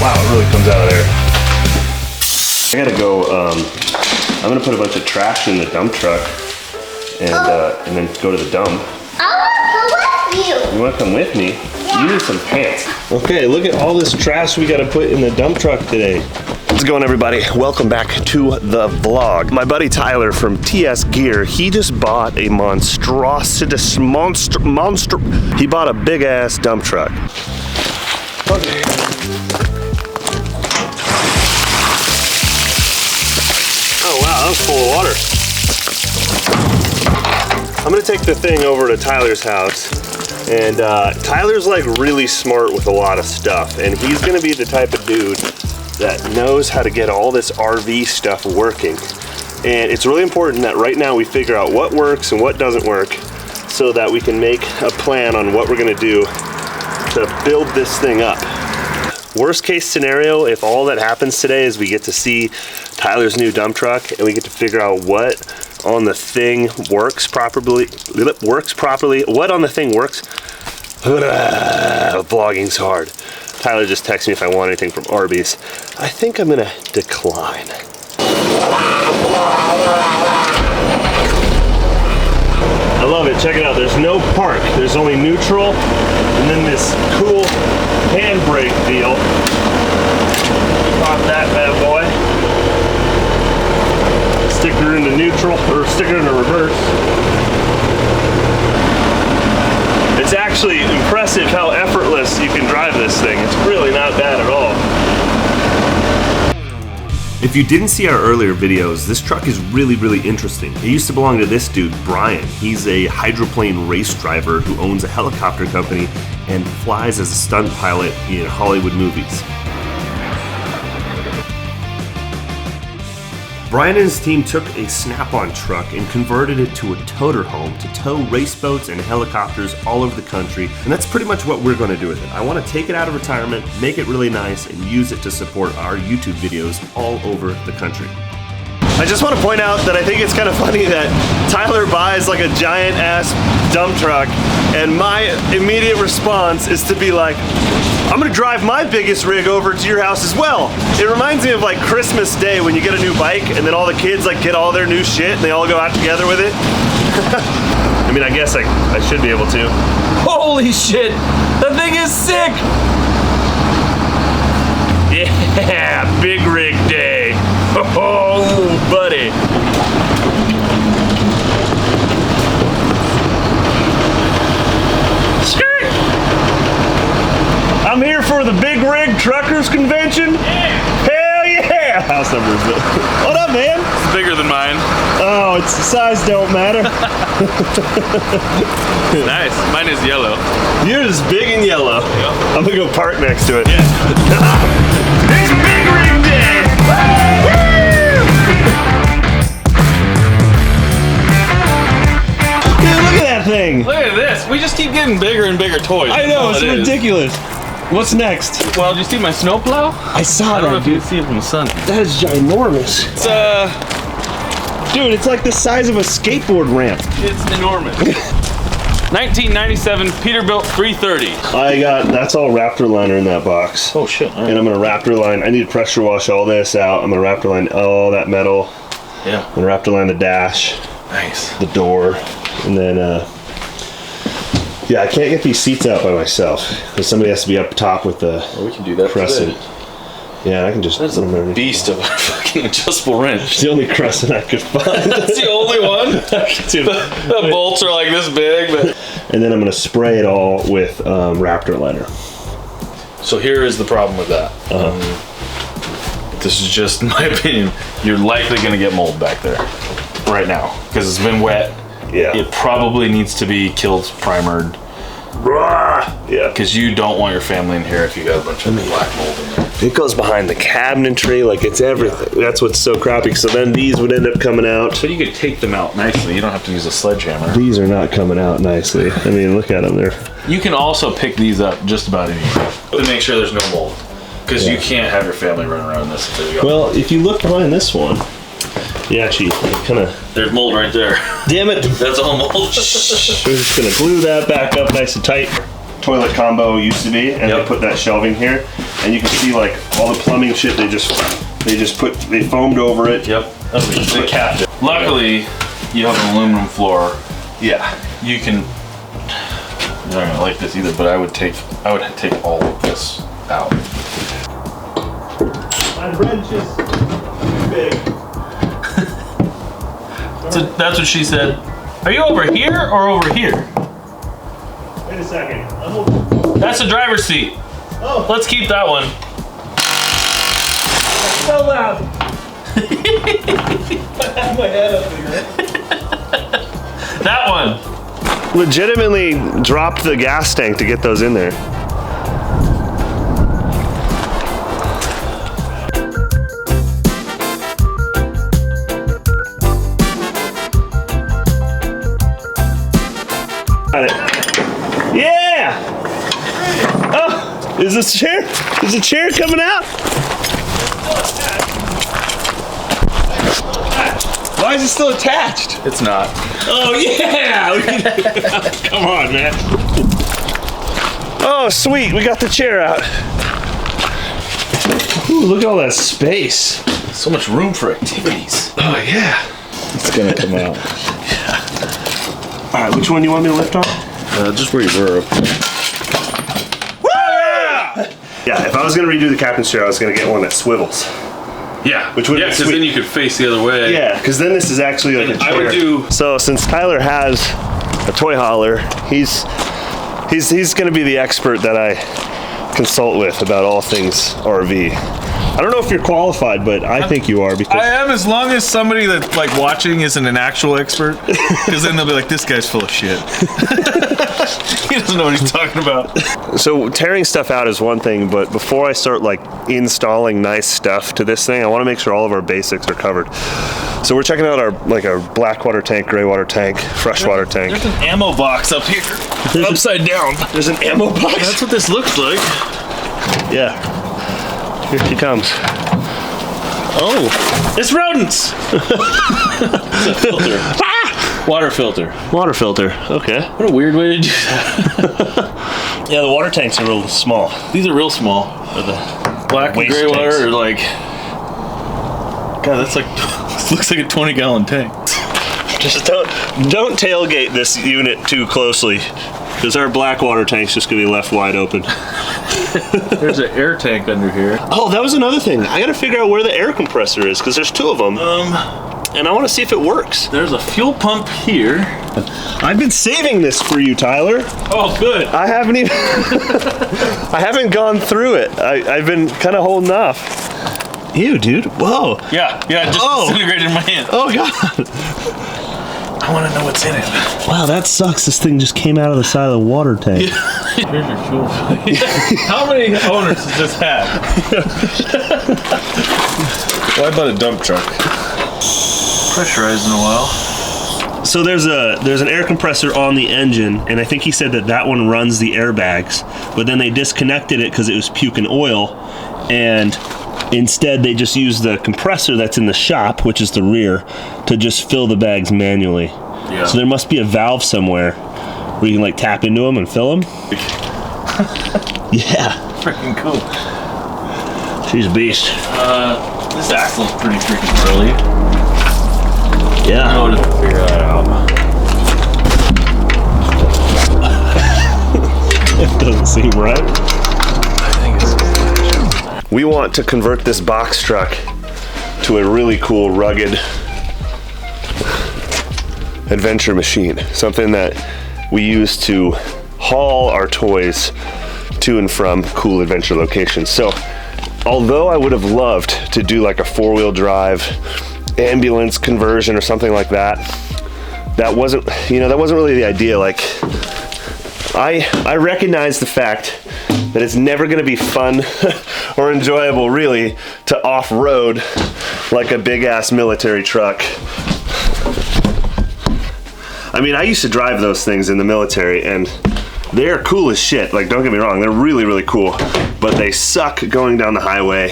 Wow, it really comes out of there. I gotta go, I'm gonna put a bunch of trash in the dump truck and then go to the dump. I want to go with you. You wanna come with me? Yeah. You need some pants. Okay, look at all this trash we gotta put in the dump truck today. How's it going, everybody? Welcome back to the vlog. My buddy Tyler from TS Gear, he just bought a monster. He bought a big ass dump truck. Okay. Oh wow, that was full of water. I'm gonna take the thing over to Tyler's house. And Tyler's like really smart with a lot of stuff. And he's gonna be the type of dude that knows how to get all this RV stuff working. And it's really important that right now we figure out what works and what doesn't work so that we can make a plan on what we're gonna do to build this thing up. Worst case scenario, if all that happens today is we get to see Tyler's new dump truck and we get to figure out what on the thing works properly, what on the thing works. Vlogging's hard. Tyler just texted me if I want anything from Arby's. I think I'm gonna decline. I love it, check it out. There's no park, there's only neutral, and then this cool handbrake deal. Pop that bad boy. Stick her into neutral, or stick her into reverse. It's actually impressive how effortless you can drive this thing. It's really not bad at all. If you didn't see our earlier videos, this truck is really interesting. It used to belong to this dude, Brian. He's a hydroplane race driver who owns a helicopter company and flies as a stunt pilot in Hollywood movies. Brian and his team took a Snap-on truck and converted it to a toter home to tow race boats and helicopters all over the country, and that's pretty much what we're going to do with it. I want to take it out of retirement, make it really nice, and use it to support our YouTube videos all over the country. I just want to point out that I think it's kind of funny that Tyler buys like a giant ass dump truck, and my immediate response is to be like, I'm gonna drive my biggest rig over to your house as well. It reminds me of like Christmas Day when you get a new bike and then all the kids like get all their new shit and they all go out together with it. I mean, I guess I should be able to. Holy shit, that thing is sick. Yeah, big rig day. Oh, buddy. I'm here for the Big Rig Truckers Convention. Yeah. Hell yeah! House number is it? What up, man? It's bigger than mine. Oh, it's the size don't matter. Nice. Mine is yellow. Yours is big and yellow. Yeah. I'm gonna go park next to it. Yeah. It's Big Rig Day! Dude, look at that thing! Look at this. We just keep getting bigger and bigger toys. I know, it's That's all it is. ridiculous. What's next? Well, did you see my snowplow? I saw I don't know that, if you dude. can see it from the sun. That is ginormous. It's Dude, it's like the size of a skateboard ramp. it's enormous. 1997 Peterbilt 330. That's all Raptor liner in that box. Oh shit. All right. And I'm gonna Raptor line, I need to pressure wash all this out. I'm gonna Raptor line all that metal. Yeah. I'm gonna Raptor line the dash, Nice. the door, and then, yeah, I can't get these seats out by myself. Because somebody has to be up top with the Well, we can do that crescent. today. Yeah, I can just That's put them a underneath. beast of a fucking adjustable wrench. It's the only crescent I could find. That's the only one? Dude. The bolts are like this big, but... And then I'm gonna spray it all with Raptor liner. So here is the problem with that. This is just my opinion. You're likely going to get mold back there right now because it's been wet. Yeah. It probably needs to be killed, primered. Yeah. Because you don't want your family in here if you got a bunch of black mold in there. It goes behind the cabinetry, like it's everything. Yeah. That's what's so crappy. So then these would end up coming out. But you could take them out nicely. You don't have to use a sledgehammer. These are not coming out nicely. I mean, look at them. They're. You can also pick these up just about anywhere to make sure there's no mold. Because you can't have your family run around this until you go. Well, if you look behind this one, you actually kind of. There's mold right there. Damn it! That's all mold. We're just gonna glue that back up nice and tight. Toilet combo used to be, and they put that shelving here. And you can see like all the plumbing shit they foamed over it. Yep. They capped it. Luckily, you have an aluminum floor. Yeah. You can. You're not gonna like this either, but I would take all of this out. My wrench is big. So that's what she said. Are you over here or over here? Wait a second. That's the driver's seat. Oh. Let's keep that one. That's so loud. I have my head up here. That one. Legitimately dropped the gas tank to get those in there. Got it. Yeah! Oh, is this chair? Is the chair coming out? Why is it still attached? It's not. Oh yeah! Come on, man. Oh sweet, we got the chair out. Ooh, look at all that space. So much room for activities. Oh yeah. It's gonna come out. All right, which one do you want me to lift on? Just where you were. Yeah, if I was gonna redo the captain's chair, I was gonna get one that swivels. Yeah, which would be because sweet. then you could face the other way. Yeah, because then this is actually like a chair. I would do. So since Tyler has a toy hauler, he's gonna be the expert that I consult with about all things RV. I don't know if you're qualified, but I think you are because I am, as long as somebody that's like watching isn't an actual expert, because then they'll be like, this guy's full of shit. He doesn't know what he's talking about. So tearing stuff out is one thing, but before I start like installing nice stuff to this thing, I want to make sure all of our basics are covered. So we're checking out our black water tank, gray water tank, freshwater tank. There's an ammo box up here, upside down. There's an ammo box. That's what this looks like. Yeah. Here she comes. Oh, it's rodents. It's a filter. Water filter. Water filter. Okay. What a weird way to do that. Yeah, the water tanks are real small. These are real small. Or the Black and waste gray tanks. water are like. God, that's like. This looks like a 20-gallon tank. Just don't tailgate this unit too closely, because our black water tank's just gonna be left wide open. There's an air tank under here. Oh, that was another thing. I gotta figure out where the air compressor is, because there's two of them. And I want to see if it works. There's a fuel pump here. I've been saving this for you, Tyler. Oh, good. I haven't even I haven't gone through it. I've been kind of holding off. Ew, dude. Whoa. Yeah, it just disintegrated in my hand. Oh god. I want to know what's in it. Wow, that sucks. This thing just came out of the side of the water tank. Here's your fuel. How many owners does this have? Why bought a dump truck? Pressurized in a while. So there's an air compressor on the engine, and I think he said that one runs the airbags, but then they disconnected it because it was puking oil, and instead they just use the compressor that's in the shop, which is the rear, to just fill the bags manually. Yeah. So there must be a valve somewhere where you can like tap into them and fill them. Yeah. Freaking cool. She's a beast. This axle's pretty freaking early. Yeah. I know to figure that out. It doesn't seem right. I think it's. We want to convert this box truck to a really cool, rugged adventure machine. Something that we use to haul our toys to and from cool adventure locations. So, although I would have loved to do like a 4-wheel drive ambulance conversion or something like that, that wasn't really the idea. Like, I recognize the fact that it's never gonna be fun or enjoyable really to off-road like a big ass military truck. I mean, I used to drive those things in the military and they're cool as shit. Like, don't get me wrong, they're really, really cool, but they suck going down the highway.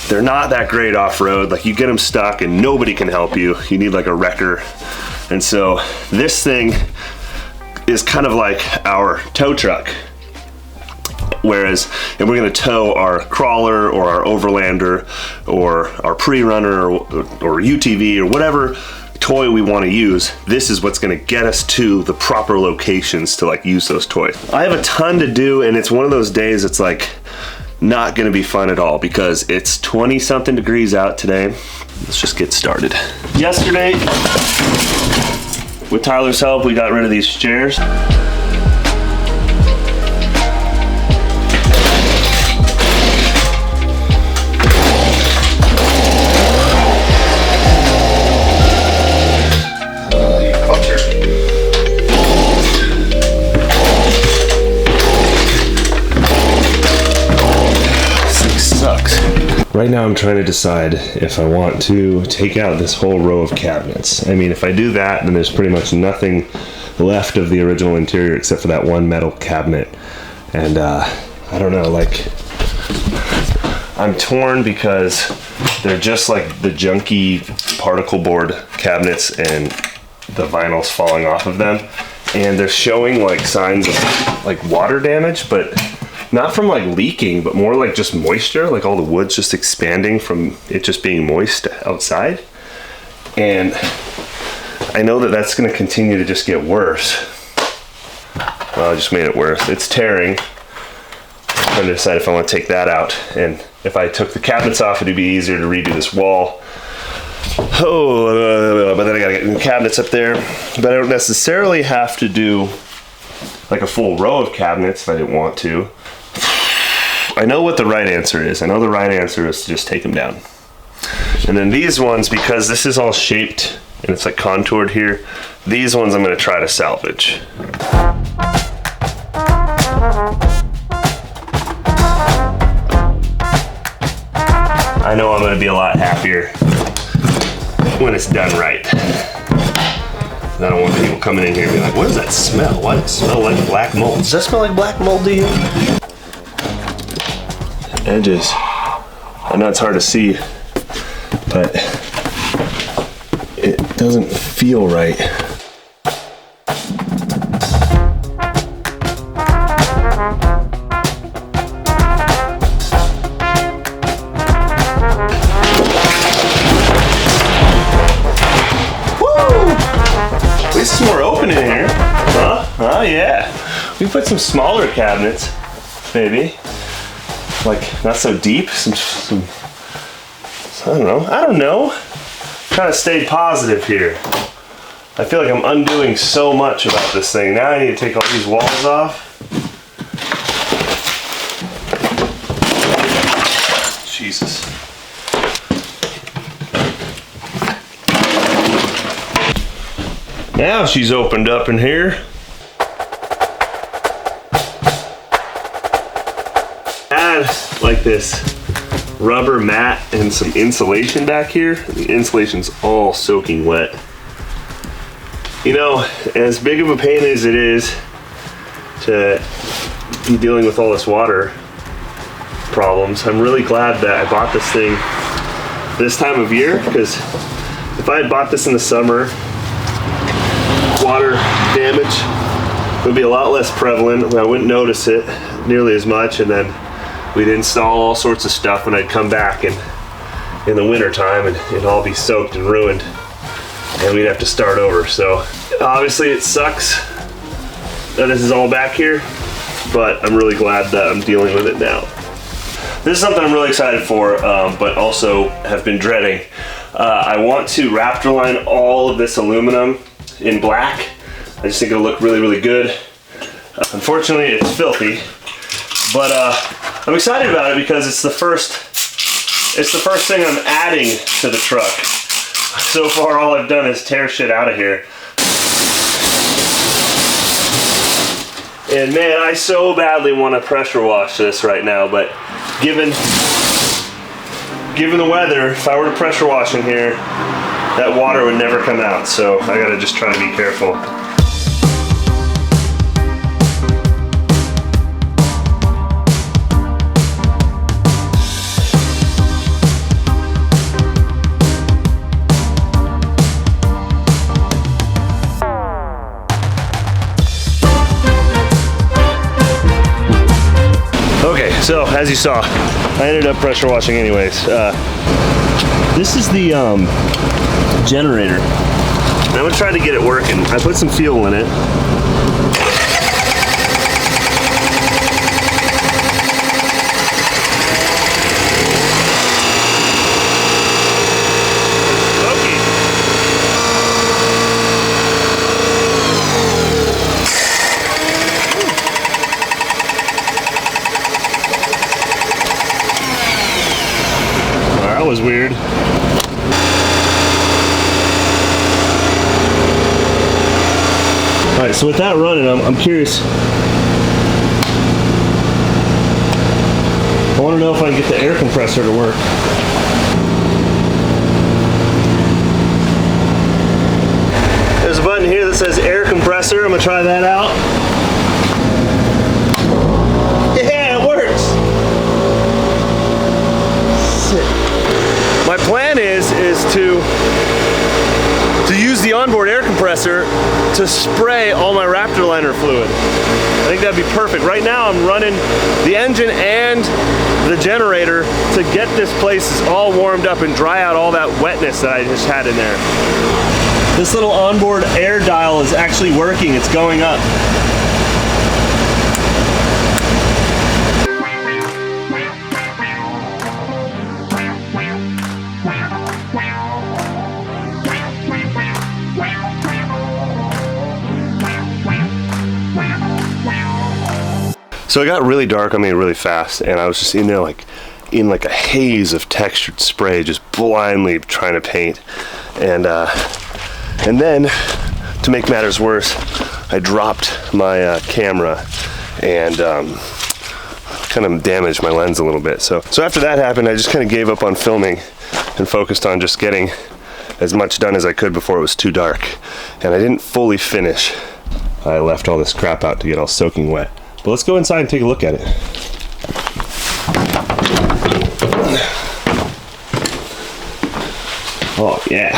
They're not that great off-road. Like, you get them stuck and nobody can help you. You need like a wrecker. And so this thing is kind of like our tow truck. and we're gonna tow our crawler or our overlander or our pre-runner or UTV or whatever toy we want to use. This is what's going to get us to the proper locations to like use those toys. I have a ton to do, and it's one of those days it's like not going to be fun at all because it's 20 something degrees out today. Let's just get started. Yesterday, with Tyler's help, we got rid of these chairs. Right now I'm trying to decide if I want to take out this whole row of cabinets. I mean, if I do that, then there's pretty much nothing left of the original interior except for that one metal cabinet. And I don't know, like, I'm torn because they're just like the junky particle board cabinets and the vinyl's falling off of them. And they're showing like signs of like water damage, but not from like leaking, but more like just moisture, like all the wood's just expanding from it just being moist outside. And I know that that's gonna continue to just get worse. Well, I just made it worse. It's tearing. I'm trying to decide if I want to take that out. And if I took the cabinets off, it'd be easier to redo this wall. Oh, but then I gotta get new cabinets up there. But I don't necessarily have to do like a full row of cabinets if I didn't want to. I know what the right answer is. I know the right answer is to just take them down. And then these ones, because this is all shaped and it's like contoured here, these ones I'm going to try to salvage. I know I'm going to be a lot happier when it's done right. I don't want people coming in here and be like, what does that smell? Why does it smell like black mold? Does that smell like black mold to you? Edges. I know it's hard to see, but it doesn't feel right. Woo! At least it's more open in here. Huh? Oh yeah. We put some smaller cabinets, maybe. Like not so deep, some I don't know. Trying to stay positive here. I feel like I'm undoing so much about this thing. Now I need to take all these walls off. Jesus. Now she's opened up in here. Like this rubber mat and some insulation back here. The insulation's all soaking wet. You know, as big of a pain as it is to be dealing with all this water problems, I'm really glad that I bought this thing this time of year, because if I had bought this in the summer, water damage would be a lot less prevalent. I wouldn't notice it nearly as much, and then we'd install all sorts of stuff and I'd come back in the winter time and it'd all be soaked and ruined and we'd have to start over. So obviously it sucks that this is all back here, but I'm really glad that I'm dealing with it now. This is something I'm really excited for, but also have been dreading. I want to Hydroplane all of this aluminum in black. I just think it'll look really, really good. Unfortunately, it's filthy, but I'm excited about it because it's the first thing I'm adding to the truck. So far, all I've done is tear shit out of here. And man, I so badly want to pressure wash this right now, but given the weather, if I were to pressure wash in here, that water would never come out. So I gotta just try to be careful. as you saw, I ended up pressure washing anyways. This is the generator. And I'm gonna try to get it working. I put some fuel in it. That was weird. All right, so with that running, I'm curious. I want to know if I can get the air compressor to work. There's a button here that says air compressor. I'm gonna try that out. Yeah, it works. My plan is to use the onboard air compressor to spray all my Raptor liner fluid. I think that'd be perfect. Right now I'm running the engine and the generator to get this place all warmed up and dry out all that wetness that I just had in there. This little onboard air dial is actually working. It's going up. So it got really dark on me really fast, and I was just in there in a haze of textured spray, just blindly trying to paint. And then, to make matters worse, I dropped my camera and kind of damaged my lens a little bit. So after that happened, I just kind of gave up on filming and focused on just getting as much done as I could before it was too dark. And I didn't fully finish. I left all this crap out to get all soaking wet. But let's go inside and take a look at it. Oh yeah.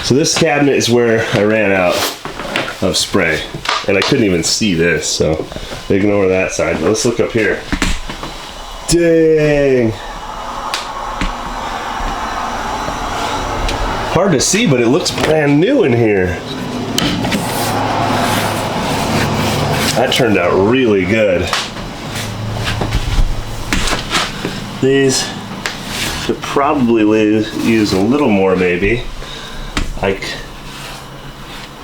So this cabinet is where I ran out of spray. And I couldn't even see this, so ignore that side. But let's look up here. Dang. Hard to see, but it looks brand new in here. That turned out really good. These could probably use a little more maybe.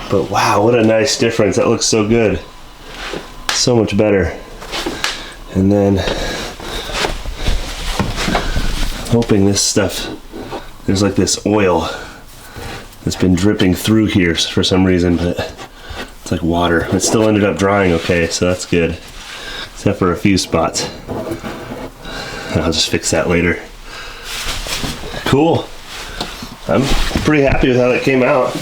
But wow, what a nice difference. That looks so good. So much better. And then hoping this stuff, there's like this oil that's been dripping through here for some reason, but it's like water. It still ended up drying okay, so that's good. Except for a few spots. I'll just fix that later. Cool. I'm pretty happy with how that came out.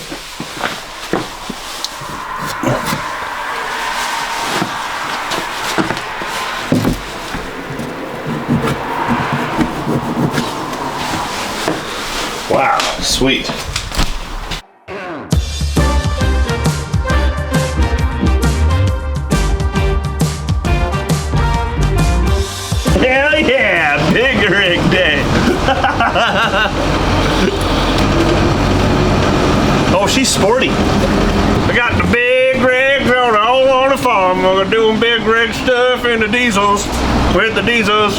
Wow, sweet. Hell yeah, big rig day. Oh, she's sporty. I got the big rigs all on the farm. We're doing big rig stuff in the diesels with the diesels.